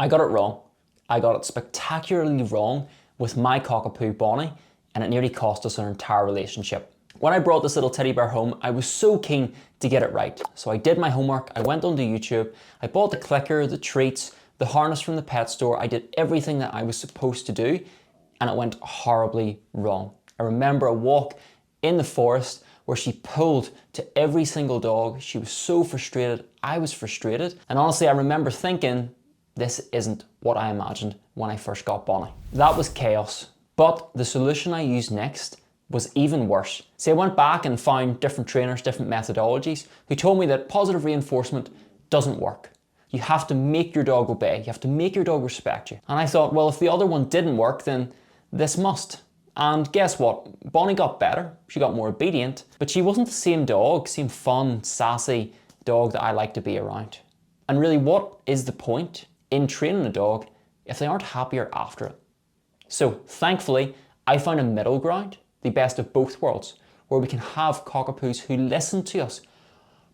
I got it wrong. I got it spectacularly wrong with my Cockapoo Bonnie, and it nearly cost us our entire relationship. When I brought this little teddy bear home, I was so keen to get it right. So I did my homework, I went onto YouTube, I bought the clicker, the treats, the harness from the pet store, I did everything that I was supposed to do, and it went horribly wrong. I remember a walk in the forest where she pulled to every single dog. She was so frustrated, I was frustrated, and honestly I remember thinking, this isn't what I imagined when I first got Bonnie. That was chaos, but the solution I used next was even worse. See, I went back and found different trainers, different methodologies, who told me that positive reinforcement doesn't work. You have to make your dog obey, you have to make your dog respect you. And I thought, well, if the other one didn't work, then this must. And guess what? Bonnie got better, she got more obedient, but she wasn't the same dog, same fun, sassy dog that I like to be around. And really, what is the point in training a dog if they aren't happier after it? So thankfully, I found a middle ground, the best of both worlds, where we can have Cockapoos who listen to us,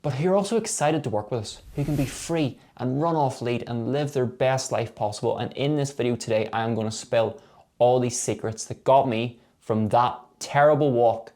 but who are also excited to work with us, who can be free and run off lead and live their best life possible. And in this video today, I am going to spill all these secrets that got me from that terrible walk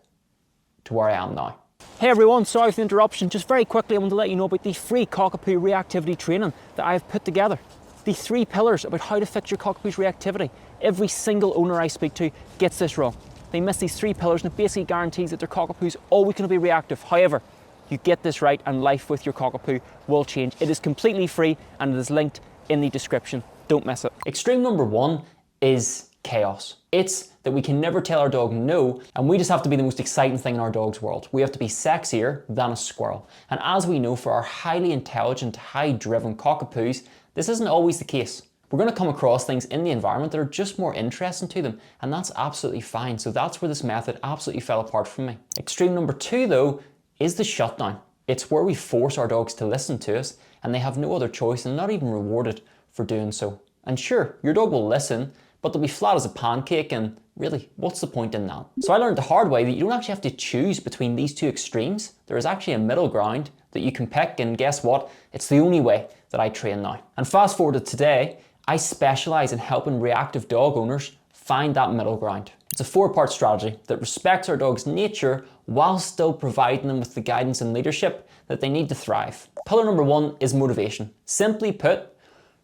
to where I am now. Hey everyone, sorry for the interruption. Just very quickly, I want to let you know about the free Cockapoo reactivity training that I have put together. The 3 pillars about how to fix your Cockapoo's reactivity. Every single owner I speak to gets this wrong. They miss these 3 pillars and it basically guarantees that their Cockapoo's always going to be reactive. However, you get this right and life with your Cockapoo will change. It is completely free and it is linked in the description. Don't miss it. Extreme number 1 is chaos. It's that we can never tell our dog no, and we just have to be the most exciting thing in our dog's world. We have to be sexier than a squirrel. And as we know, for our highly intelligent, high-driven Cockapoos, this isn't always the case. We're going to come across things in the environment that are just more interesting to them, and that's absolutely fine. So that's where this method absolutely fell apart from me. Extreme number 2, though, is the shutdown. It's where we force our dogs to listen to us, and they have no other choice and not even rewarded for doing so. And sure, your dog will listen, but they'll be flat as a pancake, and really, what's the point in that? So I learned the hard way that you don't actually have to choose between these 2 extremes. There is actually a middle ground that you can pick, and guess what? It's the only way that I train now. And fast forward to today, I specialize in helping reactive dog owners find that middle ground. It's a 4-part strategy that respects our dog's nature while still providing them with the guidance and leadership that they need to thrive. Pillar number 1 is motivation. Simply put,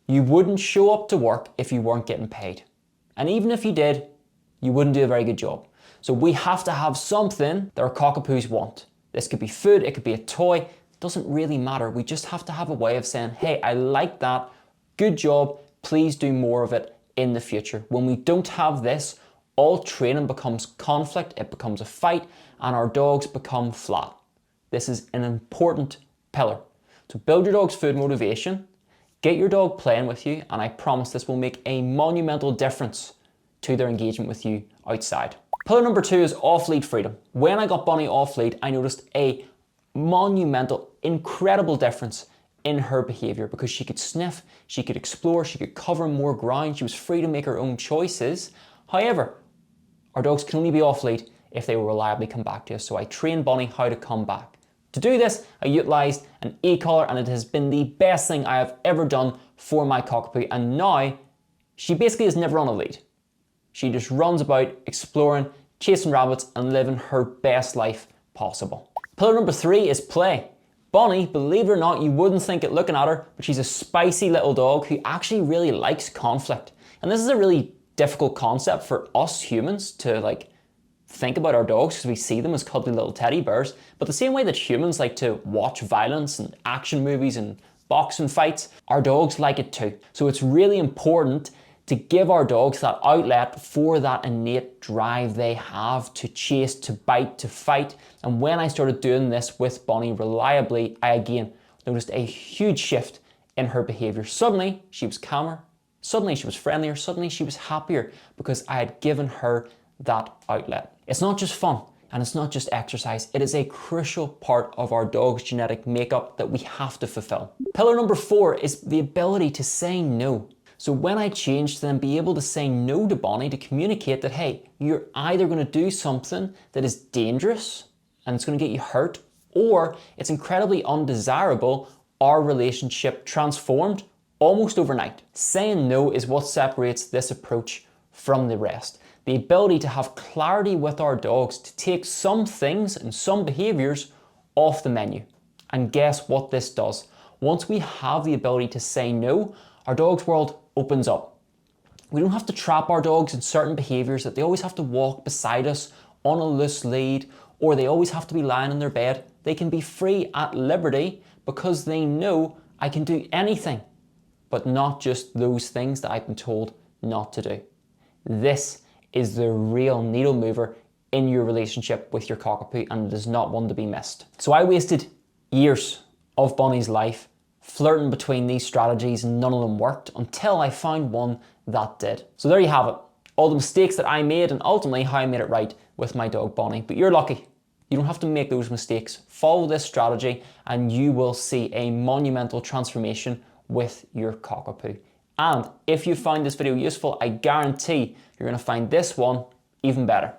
you wouldn't show up to work if you weren't getting paid. And even if you did, you wouldn't do a very good job. So we have to have something that our Cockapoos want. This could be food, it could be a toy, it doesn't really matter. We just have to have a way of saying, hey, I like that, good job, please do more of it in the future. When we don't have this, all training becomes conflict, it becomes a fight, and our dogs become flat. This is an important pillar. So build your dog's food motivation, get your dog playing with you, and I promise this will make a monumental difference to their engagement with you outside. Pillar number 2 is off-lead freedom. When I got Bonnie off-lead, I noticed a monumental, incredible difference in her behavior because she could sniff, she could explore, she could cover more ground, she was free to make her own choices. However, our dogs can only be off-lead if they will reliably come back to us. So I trained Bonnie how to come back. To do this, I utilised an e-collar, and it has been the best thing I have ever done for my Cockapoo. And now, she basically is never on a lead. She just runs about exploring, chasing rabbits, and living her best life possible. Pillar number 3 is play. Bonnie, believe it or not, you wouldn't think it looking at her, but she's a spicy little dog who actually really likes conflict. And this is a really difficult concept for us humans to think about our dogs because we see them as cuddly little teddy bears. But the same way that humans like to watch violence and action movies and boxing fights, our dogs like it too. So it's really important to give our dogs that outlet for that innate drive they have to chase, to bite, to fight. And when I started doing this with Bonnie reliably, I again noticed a huge shift in her behavior. Suddenly she was calmer, suddenly she was friendlier, suddenly she was happier because I had given her that outlet. It's not just fun and it's not just exercise, it is a crucial part of our dog's genetic makeup that we have to fulfill. Pillar number 4 is the ability to say no. So when I changed to then be able to say no to Bonnie, to communicate that, hey, you're either going to do something that is dangerous and it's going to get you hurt, or it's incredibly undesirable, our relationship transformed almost overnight. Saying no is what separates this approach from the rest. The ability to have clarity with our dogs, to take some things and some behaviors off the menu. And guess what this does? Once we have the ability to say no, our dog's world opens up. We don't have to trap our dogs in certain behaviors that they always have to walk beside us on a loose lead, or they always have to be lying in their bed. They can be free at liberty because they know I can do anything, but not just those things that I've been told not to do. This is the real needle mover in your relationship with your Cockapoo, and it is not one to be missed. So I wasted years of Bonnie's life flirting between these strategies, and none of them worked until I found one that did. So there you have it. All the mistakes that I made and ultimately how I made it right with my dog Bonnie. But you're lucky. You don't have to make those mistakes. Follow this strategy and you will see a monumental transformation with your Cockapoo. And if you find this video useful, I guarantee you're going to find this one even better.